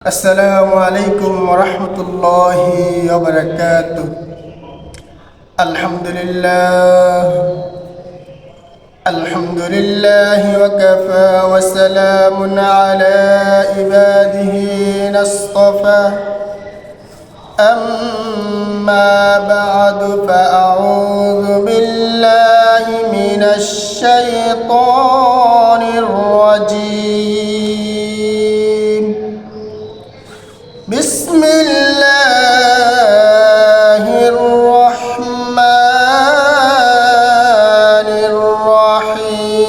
السلام عليكم ورحمة الله وبركاته. الحمد لله وكفى وسلام على عباده اصطفى. أما بعد فأعوذ بالله من الشيطان الرجيم. بسم الله الرحمن الرحيم.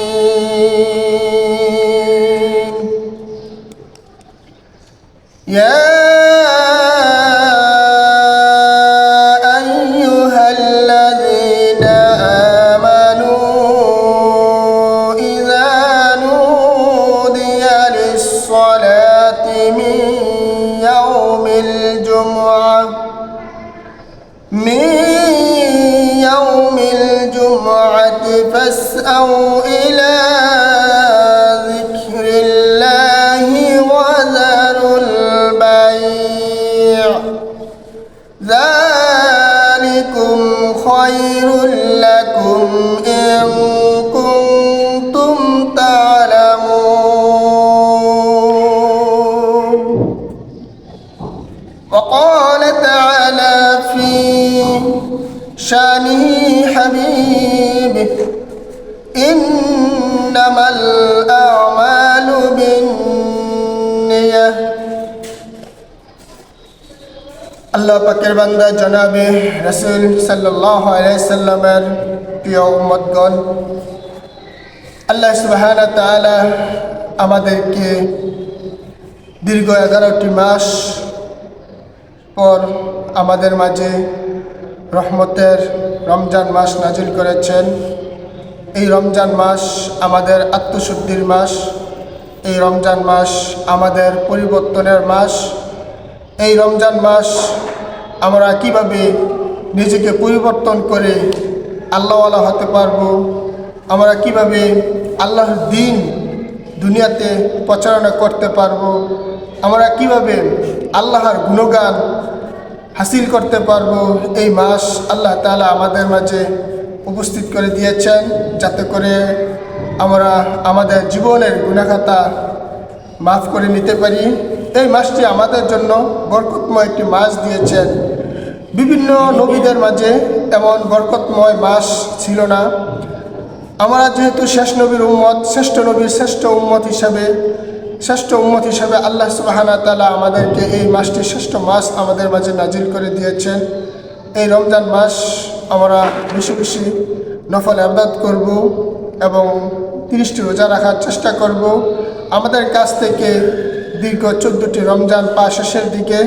يا أيها الذين آمنوا إذا نودي للصلاة من يوم الجمعة فاسعوا إلى ذكر الله وذروا البيع ذلكم خير لكم إن كنتم تعلمون. وقال تعالى في شانه حبيبه: إنما الأعمال بالنية. আল্লাহ পাকের বান্দা জনাবে রাসূল সাল্লাল্লাহু আলাইহি সাল্লামের প্রিয় উম্মতগণ, আল্লাহ সুবহানাহু ওয়া তাআলা আমাদেরকে দীর্ঘ 11টি মাস পর আমাদের মাঝে রহমতের রমজান মাস নাজিল করেছেন। এই রমজান মাস আমাদের আত্মশুদ্ধির মাস, এই রমজান মাস আমাদের পরিবর্তনের মাস। এই রমজান মাস আমরা কিভাবে নিজেকে পরিবর্তন করে আল্লাহওয়ালা হতে পারবো, আমরা কিভাবে আল্লাহর দ্বীন দুনিয়াতে প্রচারণা করতে পারবো, আমরা কিভাবে আল্লাহর গুণগান হাসিল করতে পারবো, এই মাস আল্লাহ তাআলা আমাদের মাঝে উপস্থিত করে দিয়েছেন, যাতে করে আমরা আমাদের জীবনের গুনাহখাতা মাফ করে নিতে পারি। এই মাসটি আমাদের জন্য বরকতময় একটি মাস দিয়েছেন। বিভিন্ন নবীদের মাঝে এমন বরকতময় মাস ছিল না। আমরা যেহেতু শেষ নবীর উম্মত, শ্রেষ্ঠ নবীর শ্রেষ্ঠ উম্মত হিসাবে আল্লাহ সুবহানাহু ওয়া তাআলা আমাদেরকে এই মাসটি শ্রেষ্ঠ মাস আমাদের মাঝে নাজিল করে দিয়েছেন। এই রমজান মাস আমরা বেশি বেশি নফল ইবাদত করব এবং 30টি রোজা রাখার চেষ্টা করব। আমাদের কাছ থেকে দীর্ঘ 14টি রমজান শেষের দিকে,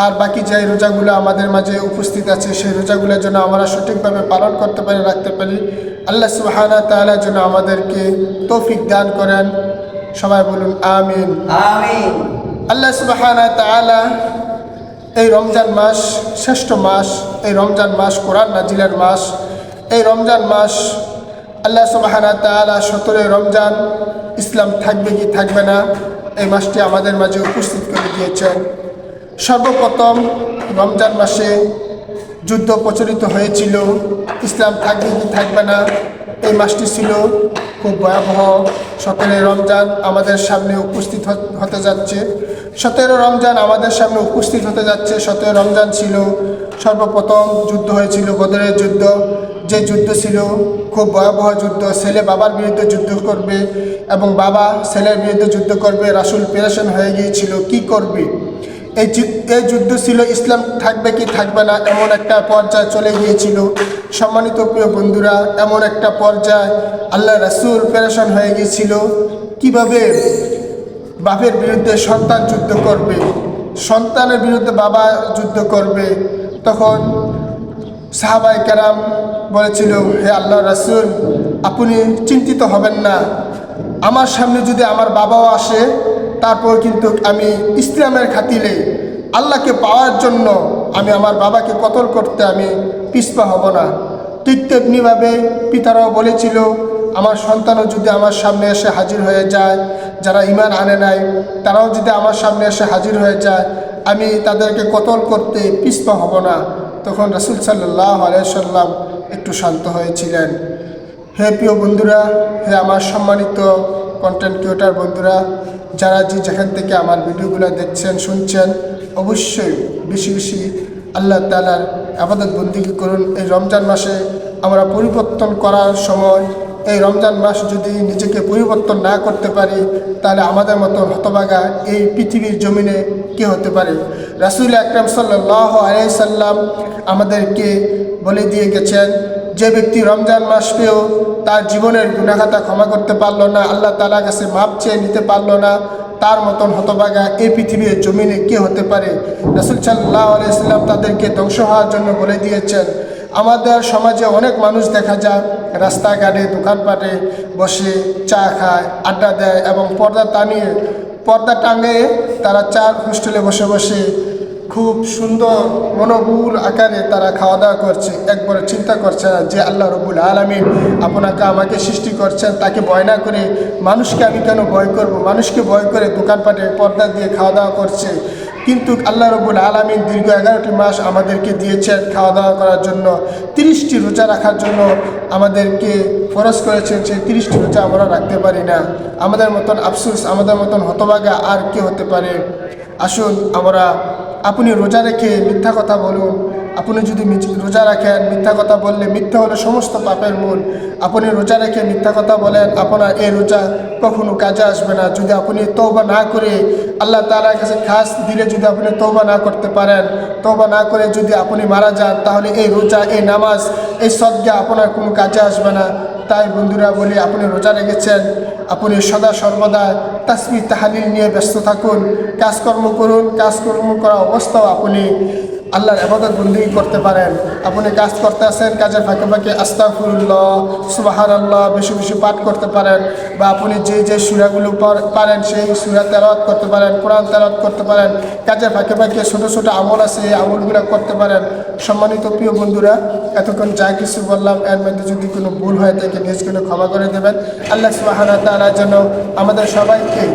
আর বাকি যে রোজাগুলো আমাদের মাঝে উপস্থিত আছে সেই রোজাগুলোর জন্য আমরা সঠিকভাবে পালন করতে পারি, রাখতে পারি। আল্লাহ সুবহানাহু ওয়া তাআলা যেন আমাদেরকে তৌফিক দান করেন। সবাই বলুন আমিন, আমিন। আল্লাহ সুবহানাহু ওয়া তাআলা এই রমজান মাস শ্রেষ্ঠ মাস, এই রমজান মাস কোরআন নাজিলের মাস, এই রমজান মাস আল্লাহ সুবহানাহু ওয়া তাআলা 17 রমজান ইসলাম থাকবে কি থাকবে না এই মাসটি আমাদের মাঝে উপস্থিত করে দিয়েছেন। সর্বপ্রথম রমজান মাসে যুদ্ধ প্রচলিত হয়েছিল, ইসলাম থাকবে কি থাকবে না এই মাসটি ছিল খুব ভয়াবহ। 17 রমজান আমাদের সামনে উপস্থিত হতে যাচ্ছে, 17 রমজান আমাদের সামনে উপস্থিত হতে যাচ্ছে। 17 রমজান ছিল সর্বপ্রথম যুদ্ধ হয়েছিল বদরের যুদ্ধ, যে যুদ্ধ ছিল খুব ভয়াবহ যুদ্ধ। ছেলে বাবার বিরুদ্ধে যুদ্ধ করবে এবং বাবা ছেলের বিরুদ্ধে যুদ্ধ করবে। রাসূল পেরেশান হয়ে গিয়েছিল, কি করবে। এই যুদ্ধ ছিল ইসলাম থাকবে কি থাকবে না এমন একটা পর্যায়ে চলে গিয়েছিল। সম্মানিত প্রিয় বন্ধুরা, এমন একটা পর্যায়ে আল্লাহ রাসূল পেরেশান হয়ে গিয়েছিল, কিভাবে বাপের বিরুদ্ধে সন্তান যুদ্ধ করবে, সন্তানের বিরুদ্ধে বাবা যুদ্ধ করবে। তখন সাহাবায়ে কেরাম বলেছিল, হে আল্লাহ রাসূল, আপনি চিন্তিত হবেন না, আমার সামনে যদি আমার বাবাও আসে তারপর কিন্তু আমি ইসলামের খাতিরে আল্লাহকে পাওয়ার জন্য আমি আমার বাবাকে কতল করতে আমি পিছপা হব না। ঠিক তেমনিভাবে পিতারাও বলেছিল, আমার সন্তানও যদি আমার সামনে এসে হাজির হয়ে যায় যারা ঈমান আনে নাই, তারাও যদি আমার সামনে এসে হাজির হয়ে যায়, আমি তাদেরকে কতল করতে পিছপা হব না। তখন রাসূল সাল্লাল্লাহু আলাইহি সাল্লাম একটু শান্ত হয়েছিলেন। হে প্রিয় বন্ধুরা, হে আমার সম্মানিত কন্টেন্ট ক্রিয়েটর বন্ধুরা, যারা যেখান থেকে আমার ভিডিওগুলো দেখছেন শুনছেন, অবশ্যই বেশি বেশি আল্লাহ তাআলার ইবাদত বন্দেগী করুন। এই রমজান মাসে আমরা পরিবর্তন করার সময়, এই রমজান মাস যদি নিজেকে পরিবর্তন না করতে পারি, তাহলে আমাদের মতো হতভাগা এই পৃথিবীর জমিনে কে হতে পারে। রাসূল আকরাম সাল্লাল্লাহু আলাইহি সাল্লাম আমাদেরকে বলে দিয়ে গেছেন, যে ব্যক্তি রমজান মাস পেয়েও তার জীবনের গুনাহখাতা ক্ষমা করতে পারলো না, আল্লাহ তাআলার কাছে মাপ চেয়ে নিতে পারলো না, তার মতন হতভাগা এই পৃথিবীর জমিনে কে হতে পারে। রাসূল সাল্লাল্লাহু আলাইহি সাল্লাম তাদেরকে ধ্বংস হওয়ার জন্য বলে দিয়েছেন। আমাদের সমাজে অনেক মানুষ দেখা যায় রাস্তাঘাটে দোকানপাটে বসে চা খায়, আড্ডা দেয় এবং পর্দা টাঙিয়ে তারা চার হোস্টেলে বসে বসে খুব সুন্দর মনোবুল আকারে তারা খাওয়া দাওয়া করছে। একবার চিন্তা করছে না যে আল্লাহ রব্বুল আলামিন আপনাকে আমাকে সৃষ্টি করছেন, তাকে ভয় না করে মানুষকে আমি কেন ভয় করব। মানুষকে ভয় করে দোকানপাটে পর্দা দিয়ে খাওয়া দাওয়া করছে। কিন্তু আল্লাহ রব্বুল আলামিন দীর্ঘ 11টি মাস আমাদেরকে দিয়েছেন খাওয়া দাওয়া করার জন্য, 30টি রোজা রাখার জন্য আমাদেরকে ফরজ করেছেন। সেই 30টি রোজা আমরা রাখতে পারি না। আমাদের মতন আফসোস, আমাদের মতন হতভাগা আর কে হতে পারে। আসুন আমরা, আপনি রোজা রেখে মিথ্যা কথা বলুন। আপনি যদি রোজা রাখেন, মিথ্যা কথা বললে মিথ্যা হলো সমস্ত পাপের মূল। আপনি রোজা রেখে মিথ্যা কথা বলেন, আপনার এই রোজা কখনো কাজে আসবে না। যদি আপনি তওবা না করে আল্লাহ তাআলার কাছে খাস দিলে যদি আপনি তওবা না করতে পারেন, তওবা না করে যদি আপনি মারা যান, তাহলে এই রোজা, এই নামাজ, এই সদকা আপনার কোনো কাজে আসবে না। তাই বন্ধুরা বলি, আপনি রোজা রেখেছেন, আপনি সদা সর্বদা তাসবিহ তাহলিল নিয়ে ব্যস্ত থাকুন, কাজকর্ম করুন। কাজকর্ম করা অবস্থাও আপনি আল্লাহর ইবাদত বন্দেগী করতে পারেন। আপনি কাজ করতে আসেন, কাজের ফাঁকে ফাঁকে আস্তাগফিরুল্লাহ, সুবহানাল্লাহ বেশি বেশি পাঠ করতে পারেন, বা আপনি যে সূরাগুলো পারেন সেই সূরা তেলাওয়াত করতে পারেন, কোরআন তেলাওয়াত করতে পারেন। কাজের ফাঁকে ফাঁকে ছোটো ছোটো আমল আছে, এই আমলগুলো করতে পারেন। সম্মানিত প্রিয় বন্ধুরা, এতক্ষণ যা কিছু বললাম এর মধ্যে যদি কোনো ভুল হয়ে থাকে নিজগুলো ক্ষমা করে দেবেন। আল্লাহ সুবহানাহু ওয়া তাআলা যেন আমাদের সবাইকে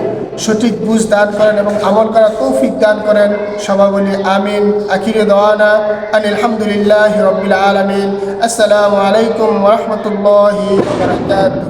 সঠিক বুঝ দান করেন এবং আমল করার তৌফিক দান করেন। সবাই বলি আমিন। আখিরে দাওয়ানা আনিল হামদুলিল্লাহি রাব্বিল আলামিন। আসসালামু আলাইকুম ওয়া রাহমাতুল্লাহি ওয়া বারাকাতুহু।